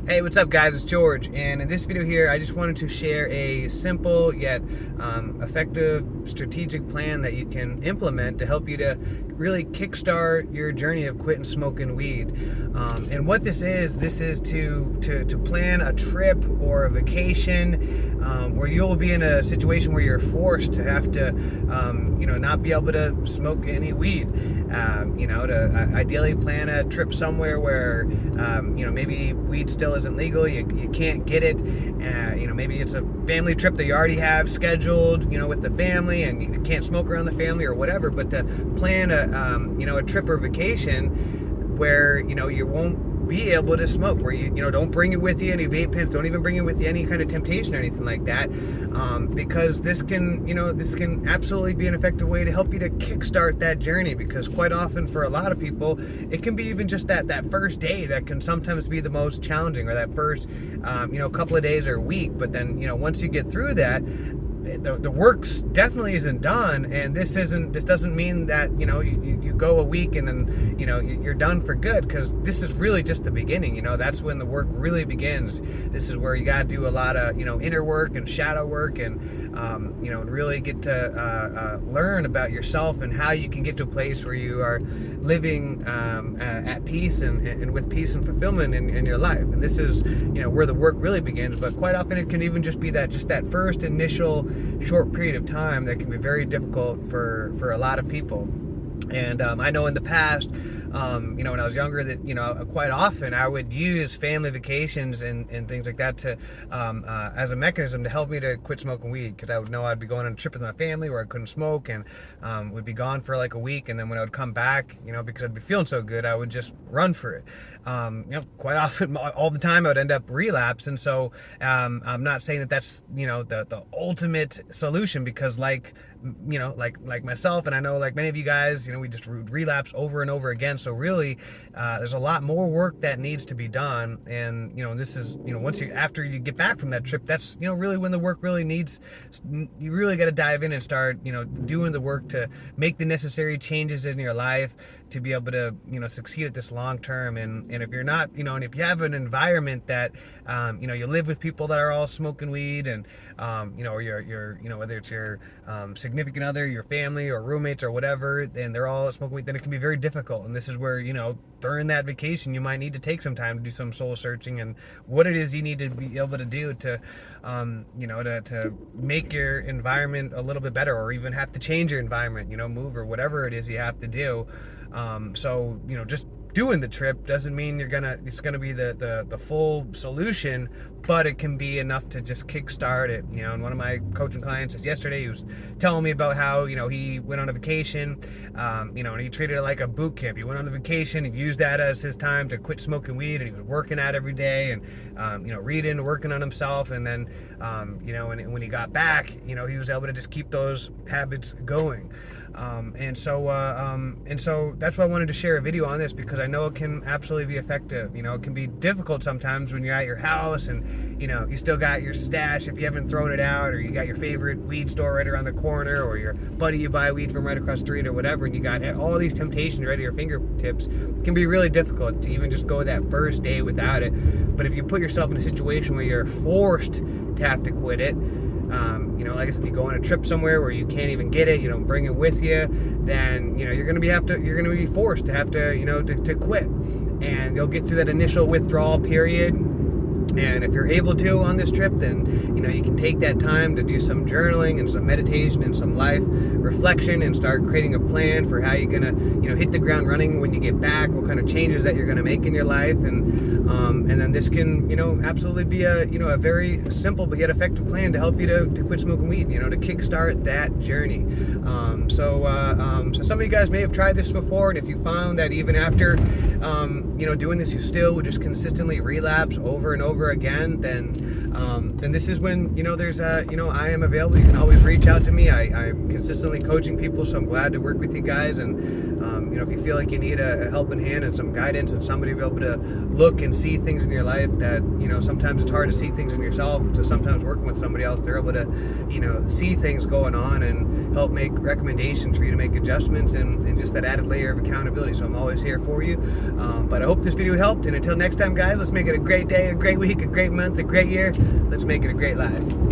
Hey, what's up guys? It's George, and in this video here I just wanted to share a simple yet effective strategic plan that you can implement to help you to really kickstart your journey of quitting smoking weed. And what this is to plan a trip or a vacation where you'll be in a situation where you're forced to have to not be able to smoke any weed. To ideally plan a trip somewhere where maybe weed still isn't legal, you can't get it. Maybe it's a family trip that you already have scheduled, with the family, and you can't smoke around the family or whatever. But to plan a trip or vacation where you won't be able to smoke, where you don't bring it with you any vape pens, don't even bring it with you any kind of temptation or anything like that, because this can absolutely be an effective way to help you to kickstart that journey. Because quite often for a lot of people, it can be even just that first day that can sometimes be the most challenging, or that first couple of days or week. But then once you get through that, the work definitely isn't done. And this doesn't mean that you go a week and then you're done for good, because this is really just the beginning. That's when the work really begins. This is where you got to do a lot of inner work and shadow work, and really get to learn about yourself and how you can get to a place where you are living at peace and with peace and fulfillment in your life. And this is where the work really begins. But quite often it can even just be that first initial short period of time that can be very difficult for a lot of people. And I know in the past, when I was younger, that quite often I would use family vacations and things like that to as a mechanism to help me to quit smoking weed, because I would know I'd be going on a trip with my family where I couldn't smoke, and would be gone for like a week, and then when I would come back, because I'd be feeling so good, I would just run for it. Quite often, all the time, I would end up relapsing. So I'm not saying that that's the ultimate solution, because like myself, and I know like many of you guys, we just relapse over and over again. So really, there's a lot more work that needs to be done. And this is after you get back from that trip, that's really when the work really needs. You really got to dive in and start doing the work to make the necessary changes in your life to be able to succeed at this long term. And if you're not, and if you have an environment that you live with people that are all smoking weed, and or your whether it's your significant other, your family, or roommates, or whatever, and they're all smoking weed, then it can be very difficult. And this is where during that vacation you might need to take some time to do some soul searching, and what it is you need to be able to do to to make your environment a little bit better, or even have to change your environment, move, or whatever it is you have to do. So just doing the trip doesn't mean it's gonna be the full solution, but it can be enough to just kickstart it. And one of my coaching clients just yesterday, he was telling me about how he went on a vacation, and he treated it like a boot camp. He went on the vacation, he used that as his time to quit smoking weed, and he was working out every day, and reading, working on himself. And then and when he got back, he was able to just keep those habits going. And so that's why I wanted to share a video on this, because I know it can absolutely be effective. It can be difficult sometimes when you're at your house and you still got your stash if you haven't thrown it out, or you got your favorite weed store right around the corner, or your buddy you buy weed from right across the street, or whatever, and you got all these temptations right at your fingertips. It can be really difficult to even just go that first day without it. But if you put yourself in a situation where you're forced to have to quit it, like I said, you go on a trip somewhere where you can't even get it, you don't bring it with you, then you're gonna be forced to have to quit, and you'll get through that initial withdrawal period. And if you're able to on this trip, then you can take that time to do some journaling and some meditation and some life reflection, and start creating a plan for how you're gonna hit the ground running when you get back, what kind of changes that you're gonna make in your life. And then this can absolutely be a very simple but yet effective plan to help you to quit smoking weed, to kickstart that journey. So some of you guys may have tried this before, and if you found that even after doing this you still would just consistently relapse over and over again, then this is when there's I am available. You can always reach out to me. I'm consistently coaching people, so I'm glad to work with you guys. And if you feel like you need a helping hand and some guidance and somebody to be able to look and see things in your life that, sometimes it's hard to see things in yourself. So sometimes working with somebody else, they're able to, see things going on and help make recommendations for you to make adjustments and just that added layer of accountability. So I'm always here for you. But I hope this video helped. And until next time, guys, let's make it a great day, a great week, a great month, a great year. Let's make it a great life.